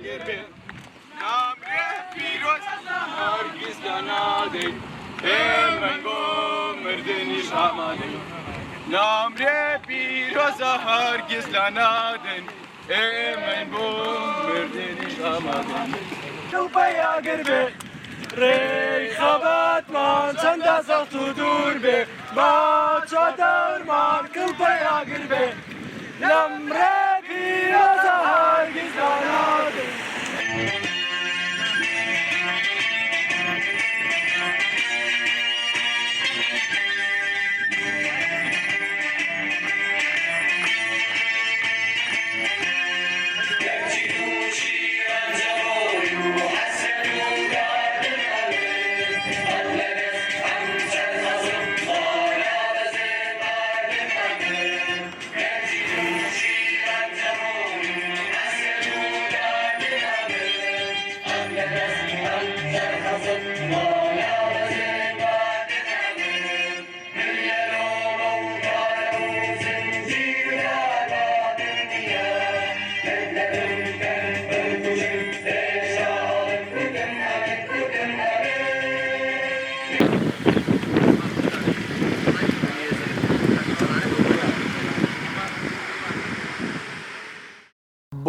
گربه نامره پیروز هرگز لنادی من بو مردنیش آماده نامره پیروز هرگز لنادی من بو مردنیش آماده قلبیا گربه ری خبات من چند سخت و دور به با چادر من قلبیا گربه نامره پیروز هرگز لنادی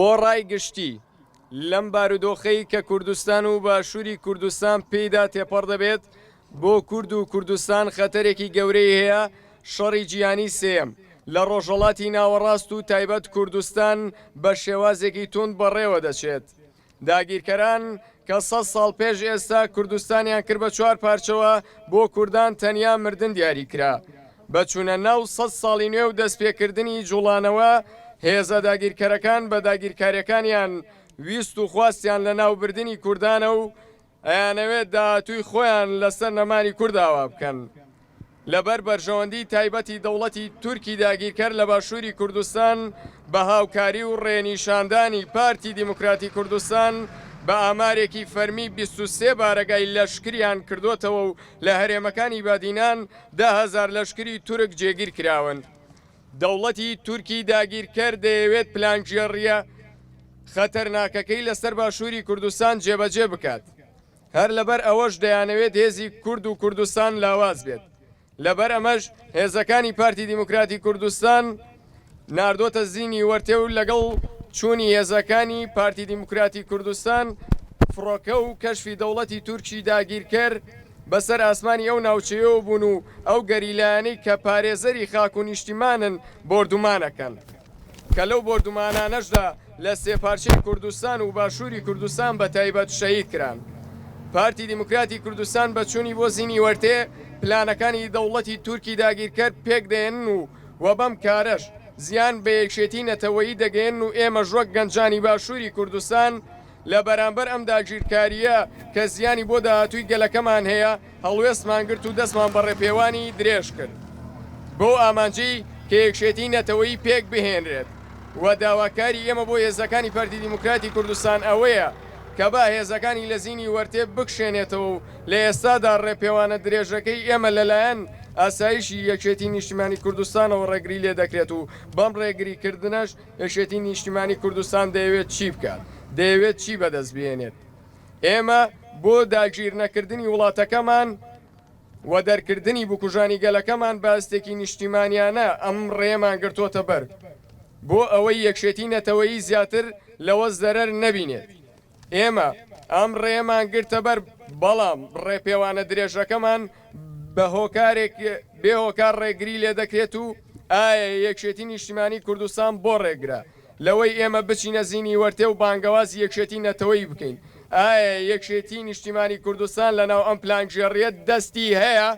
بۆ ڕای گشتی لەم بارودۆخەی کە کوردستان و باشووری کوردستان پێیدا تێپەڕ دەبێت بۆ کورد و کوردستان خەتەرێکی گەورەی هەیە شەڕی جیهانی سێم لە ڕۆژهەڵاتی ناوەڕاست و تایبەت کوردستان بە شێوازێکی تند بەڕێوە دەچێت داگیرکەران کە 100 ساڵ پێش ئێستا کوردستانیان کرد بە 4 پارچەوە بۆ کوردان تەنیا مردن دیاری کرا بە چوونە ناو 100 ساڵی نوێ و دەستپێکردنی جوڵانەوە هێزە داگیرکەرەکان بە داگیرکاریەکانیان ویست و خواستیان لە ناوبردنی کوردانە و ئەیانەوێت داهاتووی خۆیان لەسەر نەمانی کورداوا بکەن لەبەر بەرژەوەندی تایبەتی دەوڵەتی تورکی داگیرکەر لە باشووری کوردستان بە هاوکاری و ڕێنیشاندانی پارتی دیموکراتی کوردستان بە ئامارێکی فەرمی 23 بارەگای لەشکریان کردوتەوە و لە هەرێمەکانی بادینان 10,000 لەشکری تورک جێگیر کراون دەوڵەتی تورکی داگیرکەر دەیەوێت پلانگیێڕیە خەتەرناکەکەی لەسەر باشووری کوردستان جێبەجێ بکات هەر لەبەر ئەوەش دەیانەوێت هێزی کورد و کوردستان لاواز بێت لەبەر ئەمەش هێزەکانی پارتی دیموکراتی کوردستان ناردۆتە زینی وەرتێ و لەگەڵ چوونی هێزەکانی پارتی دیموکراتی کوردستان فڕۆکە و کەشفی دەوڵەتی تورکی داگیرکەر بەسەر ئاسمانی ئەو ناوچەیەوە بوون و ئەو گەریلایانەی کە پارێزەری خاک و نیشتیمانن بردومانەکەن کە لەو بردومانانەشدا لە سێپارچەی کوردستان و باشووری کوردستان بە تایبەت شەهید کران پارتی دیموکراتی کوردستان بە چوونی بۆ زینی وەرتێ پلانەکانی دەوڵەتی تورکی داگیرکەر پێک دێنن و بەم کارەش زیان بە یەکشێتی نەتەوەیی دەگەێن و ئێمە ژوەک گەنجانی باشووری کوردستان لە بەرامبەر ئەم داگیرکاریە کە زیانی بۆ داهاتووی گەلەکەمان هەیە هەڵوێستمان گرت و دەستمان بە ڕێپێوانی درێژ کرد بۆ ئامانجەی کە یەکشێتی نەتەوەیی پێک بهێنرێت و داواکاری ئێمە بۆ هێزەکانی پارتی دیموکراتی کوردستان ئەوەیە کە با هێزەکانی لە زینی وەرتێ بکشێنێتەوە و لە ئێستادا ڕێپێوانە درێژەکەی ئێمە لەلایەن ئاسایشی یەکێتی نیشتیمانی کوردستانەوە ڕێگری لێ دەکرێت و بەم ڕێگریکردنەش یەکێتی نیشتیمانی کوردستان دەیەوێت چی بکات دەیەوێت چی بەدەست بێنێت ئێمە بۆ داگیر نەکردنی وڵاتەکەمان و دەرکردنی بکوژانی گەلەکەمان بەستێکی نیشتیمانیانە ئەم ڕێمان گرتوۆتە بەر بۆ ئەوەی یەکشێتی نەتەوەیی زیاتر لەوە زەرەر نەبینێت ئێمە ئەم ڕێمان گرتە بەر بەڵام ڕێپێوانە درێژەکەمان بە هۆکارێک بێهۆکار ڕێگری لێ دەکرێت و ئایا یەکشێتی نیشتیمانی کوردستان بۆ ڕێگرا لەوەی ئێمە بچینە زینی وەرتێ و بانگەوازی یەکشێتی نەتەوەیی بکەین ئایا یەکشێتی نیشتیمانی کوردستان لەناو ئەم پلانگژێڕیەت دەستی هەیە